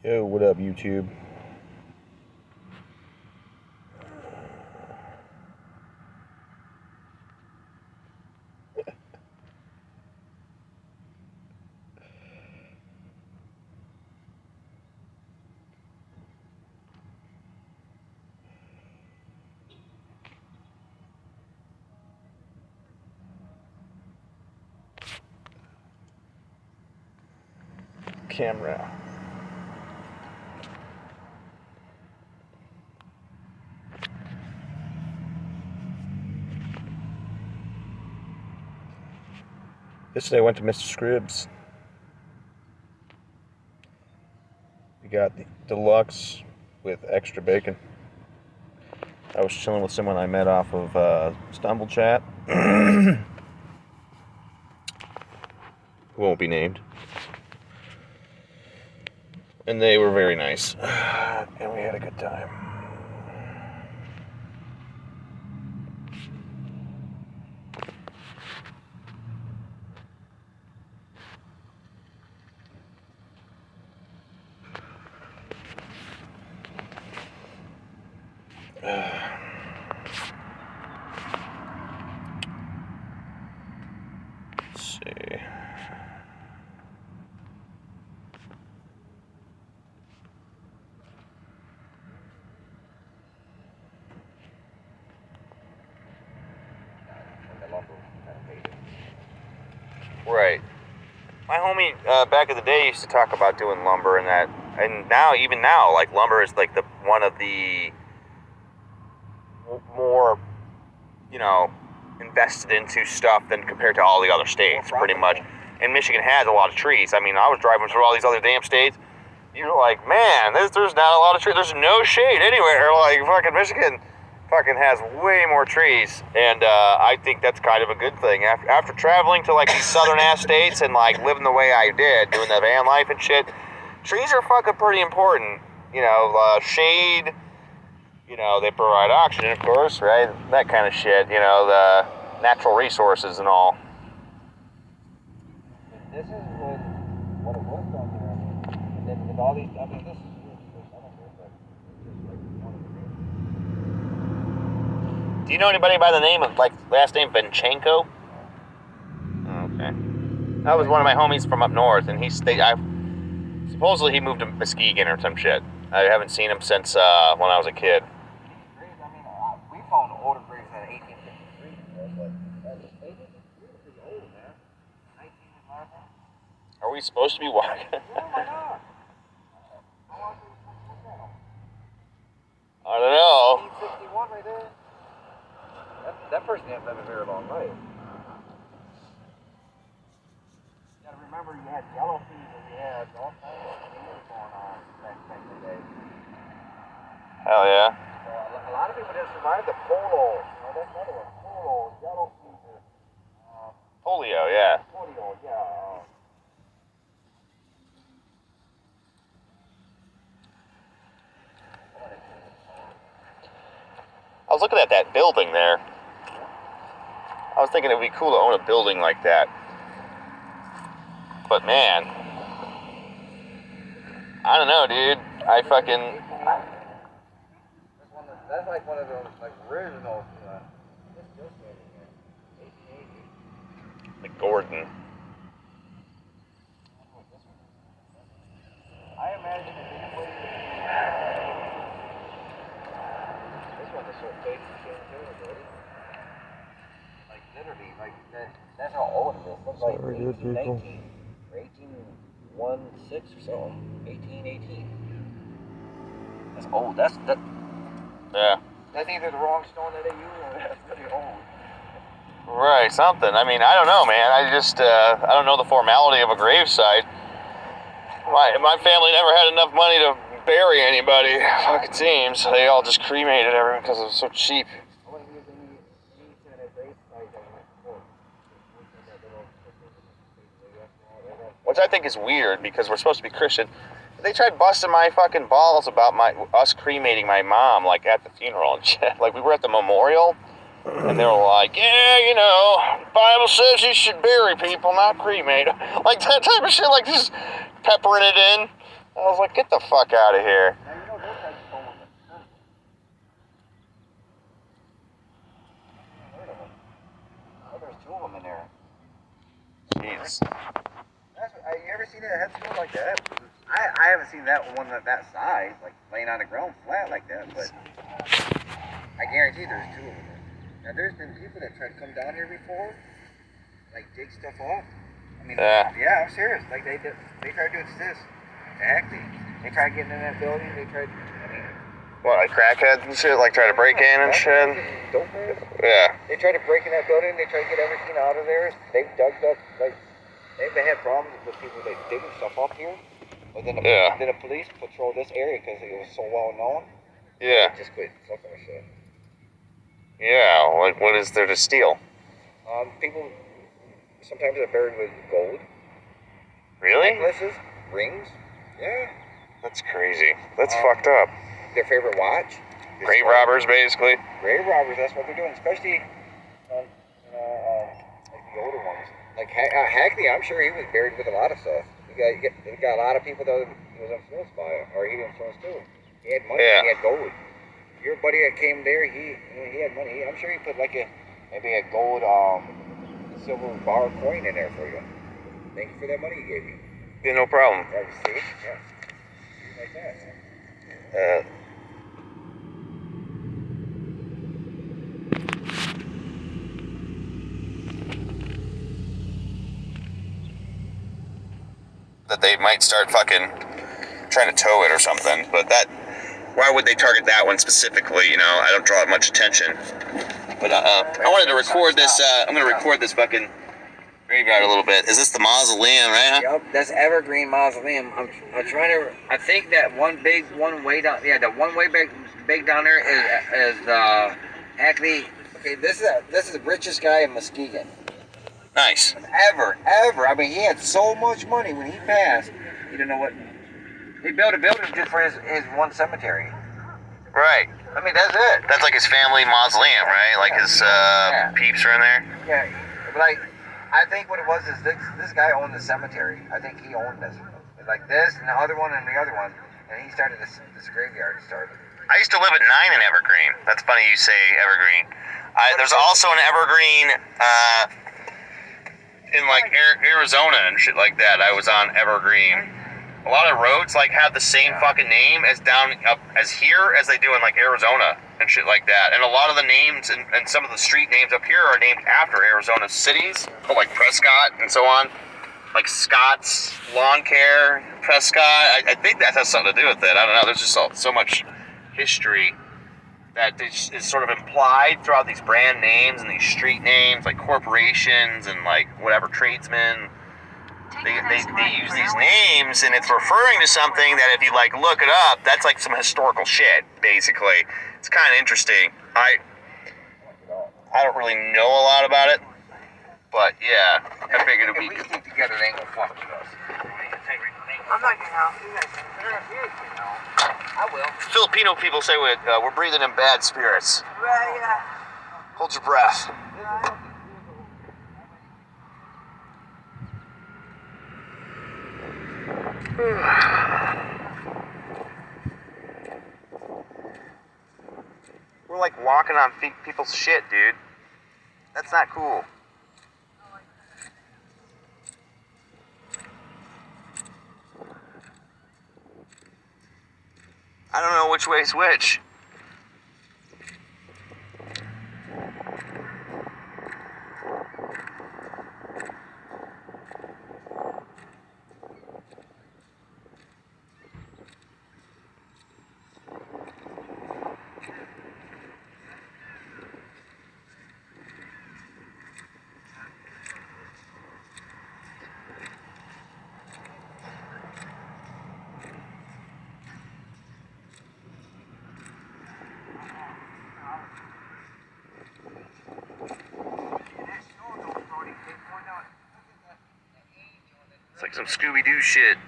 Yo, what up, YouTube? Camera. Yesterday I went to Mr. Scribbs. We got the deluxe with extra bacon. I was chilling with someone I met off of Stumble Chat. Who won't be named. And they were very nice. And we had a good time. Let's see. Right. My homie back in the day used to talk about doing lumber and that, and now, even now, like lumber is like one of the more, invested into stuff than compared to all the other states, pretty much. And Michigan has a lot of trees. I mean, I was driving through all these other damn states. You're like, man, there's not a lot of trees. There's no shade anywhere. Like, fucking Michigan fucking has way more trees. And I think that's kind of a good thing. After traveling to, like, these southern-ass states and, like, living the way I did, doing the van life and shit, trees are fucking pretty important. Shade, they provide oxygen, of course, right? That kind of shit, the natural resources and all. This is what it was down there. And then with all these, this is Do you know anybody by the name of, like, last name Benchenko? Okay. That was one of my homies from up north, and supposedly he moved to Muskegon or some shit. I haven't seen him since when I was a kid. We found older graves at 1853, but 1853 is pretty old, man. 1911. Are we supposed to be walking? Yeah, why not? How long did we look at them? I don't know. 1861 right there. That person has to have a very long life. You gotta remember, you had yellow fever, you had all kinds of things going on back in the day. Hell yeah. A lot of people didn't survive the polio. That's another one. Polio, yellow fever. Polio, yeah. Polio, yeah. I was looking at that building there. I was thinking it would be cool to own a building like that. But man, I don't know, dude. That's like one of those original. Like Gordon. I imagine if anybody. This one is so fake you can't tell it, buddy. Like literally, that's how old it is. Looks like 1819 or 1816 or so. 1818. That's old. Yeah. That's either the wrong stone that they use or that's really old. Right, something. I mean, I don't know, man. I don't know the formality of a gravesite. My family never had enough money to bury anybody. Fucking seems. They all just cremated everyone because it was so cheap. Which I think is weird because we're supposed to be Christian. They tried busting my fucking balls about us cremating my mom, like, at the funeral and shit. Like, we were at the memorial, and they were like, yeah, Bible says you should bury people, not cremate. Like, that type of shit, like, just peppering it in. I was like, get the fuck out of here. Now, you know, those guys stole them. Heard of them. Oh, there's 2 of them in there. Jeez. You ever seen a headstone like that? I haven't seen that one that size, like laying on the ground flat like that, but I guarantee there's 2 of them. Now, there's been people that tried to come down here before, like dig stuff up. I mean, yeah, I'm serious. Like they tried doing this. Exactly. They tried getting in that building. They tried. I mean, what, like crackheads and shit? Like try to break in and shit? Dope man. Yeah. They tried to break in that building. They tried to get everything out of there. They've dug up, like, they've had problems with people that digging stuff up here. But then the police patrolled this area because it was so well known. Yeah. They just quit fucking with shit. Yeah. What is there to steal? People sometimes are buried with gold. Really? Necklaces, rings. Yeah. That's crazy. That's fucked up. Their favorite watch. Grave robbers, basically. Grave robbers, that's what they're doing, especially like the older ones. Like Hackney, I'm sure he was buried with a lot of stuff. He got a lot of people that he was influenced by it, or he influenced too. He had money, he had gold. Your buddy that came there, he had money. I'm sure he put like maybe a gold silver bar coin in there for you. Thank you for that money he gave you. Yeah, no problem. Yeah, see? Yeah. Like that. That they might start fucking trying to tow it or something, but why would they target that one specifically? You know, I don't draw much attention. But I wanted to record this. I'm gonna record this fucking graveyard a little bit. Is this the mausoleum, right? Yep, that's Evergreen Mausoleum. I'm trying to. I think that one way down. Yeah, the one way big down there is Hackney. Okay, this is the richest guy in Muskegon. Nice. Ever. I mean, he had so much money when he passed. You don't know what. He built a building just for his one cemetery. Right. I mean, that's it. That's like his family mausoleum, right? Like his peeps are in there. Yeah, but I think what it was is this guy owned the cemetery. I think he owned this, like this and the other one and the other one, and he started this graveyard. I used to live at 9 in Evergreen. That's funny you say Evergreen. There's also an Evergreen in like Arizona and shit like that. I was on Evergreen. A lot of roads like have the same fucking name as down up as here as they do in like Arizona and shit like that. And a lot of the names and some of the street names up here are named after Arizona cities, like Prescott and so on. Like Scott's Lawn Care, Prescott. I think that has something to do with it. I don't know. There's just so much history that is sort of implied throughout these brand names and these street names, like corporations and like whatever tradesmen. They use these names, and it's referring to something that if you like look it up, that's like some historical shit. Basically, it's kind of interesting. I don't really know a lot about it, but yeah, I figured it'd be. If we stick together, they ain't gonna fuck with us. I'm not gonna help you guys. I will. Filipino people say we're breathing in bad spirits. Well, yeah. Hold your breath. We're like walking on people's shit, dude. That's not cool. I don't know which way's which. It's like some Scooby-Doo shit.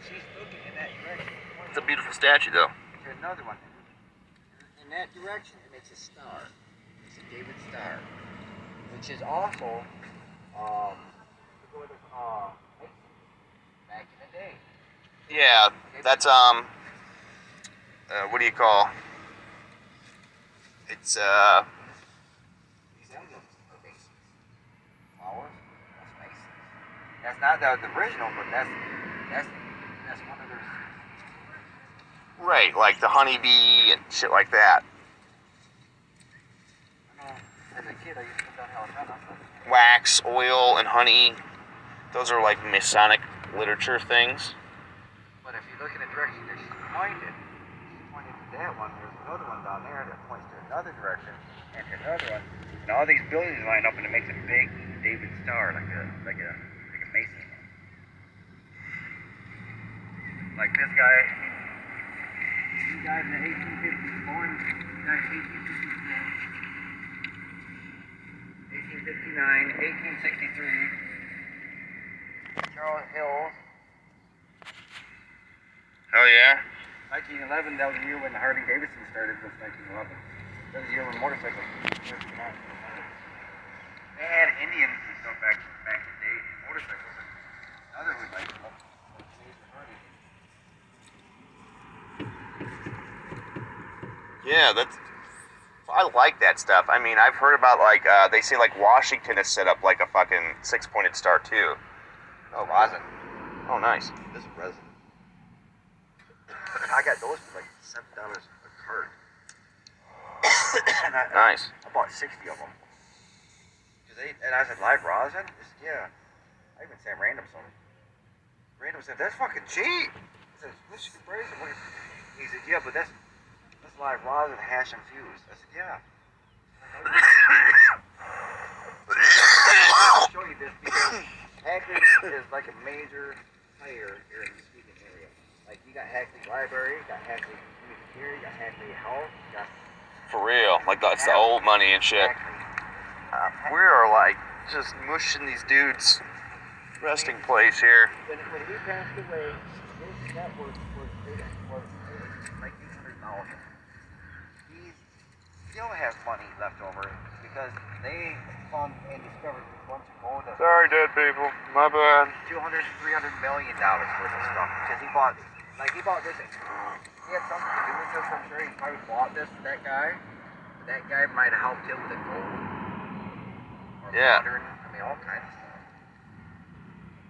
She's looking in that direction. It's a beautiful statue, though. There's another one. In that direction, it makes a star. It's a David star, which is also back in the day. Yeah, that's what do you call? It's These emblems are Masons. Flowers, that's Masons. That's not the original, but that's one of their. right, like the honeybee and shit like that. I know. As a kid, I used to put down Halitosis. Wax, oil, and honey. Those are like Masonic literature things. But if you look in the direction that she pointed to that one, there's another one down there that points to another direction, and to another one. And all these buildings line up and it makes a big David star, like a Mason. Like this guy. He died in the 1850s, born in 1859, 1863. Charles Hills. Oh yeah? 1911, that was the year when the Harley Davidson started, was 1911. That was the year when motorcycles first came out. They had Indians and stuff back in the day, motorcycles, and other was like Harley. Yeah, I like that stuff. I mean, I've heard about like they say like Washington has set up like a fucking 6-pointed star too. Oh, rosin. Oh, nice. This is resin. I got those for like $7 a cart. And Nice. I bought 60 of them. And I said, live rosin? He said, yeah. I even said random something. Random said, that's fucking cheap. I said, Michigan Brazen. He said, yeah, but that's live rosin, hash and fused. I said, yeah. I'll show you this because Hackley is like a major player here in the Muskegon area. Like you got Hackley Library, you got Hackley Community Care, you got Hackley Health, you got For real. Like that's the old money and shit. We are like just mushing these dudes' resting place here. When he passed away, his net worth was like $800,000. He still has money left over because they found and discovered a bunch of gold. Sorry, dead people. My bad. $200 to $300 million worth of stuff because he bought this. He had something to do with this. I'm sure he probably bought this for that guy. But that guy might have helped him with the gold. Or Yeah. modern, I mean, all kinds of stuff.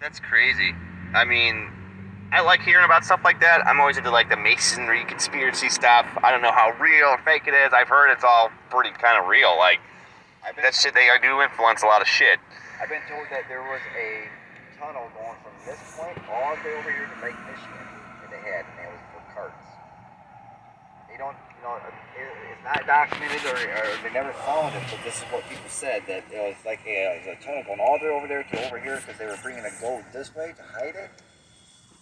That's crazy. I mean, I like hearing about stuff like that. I'm always into like the masonry conspiracy stuff. I don't know how real or fake it is. I've heard it's all pretty kind of real. Like that shit, they do influence a lot of shit. I've been told that there was a tunnel going from this point all the way over here to Lake Michigan that they had, and it was for carts. They don't, it's not documented or they never found it, but this is what people said, that it was like it was a tunnel going all the way over there to over here because they were bringing the gold this way to hide it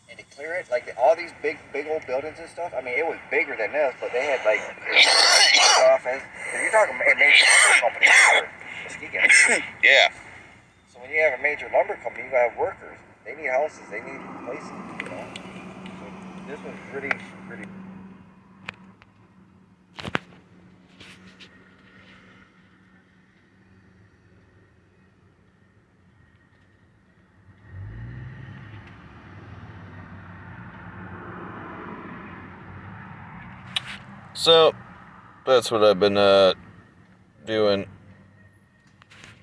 and to clear it. Like all these big old buildings and stuff, I mean, it was bigger than this, but they had like stuff. If you're talking a major company for Muskegon. Yeah. So when you have a major lumber company, you gotta have workers. They need houses. They need places. So this was really. So that's what I've been doing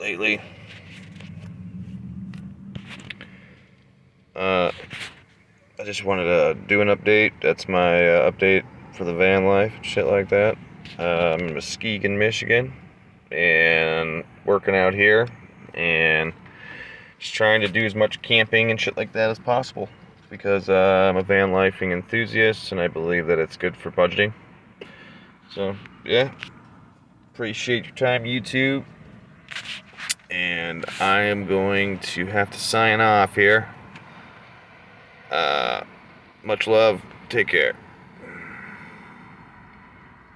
lately. I just wanted to do an update. That's my update for the van life, shit like that. I'm in Muskegon, Michigan, and working out here, and just trying to do as much camping and shit like that as possible, because I'm a van lifing enthusiast, and I believe that it's good for budgeting. So, yeah. Appreciate your time, YouTube. And I am going to have to sign off here. Much love. Take care.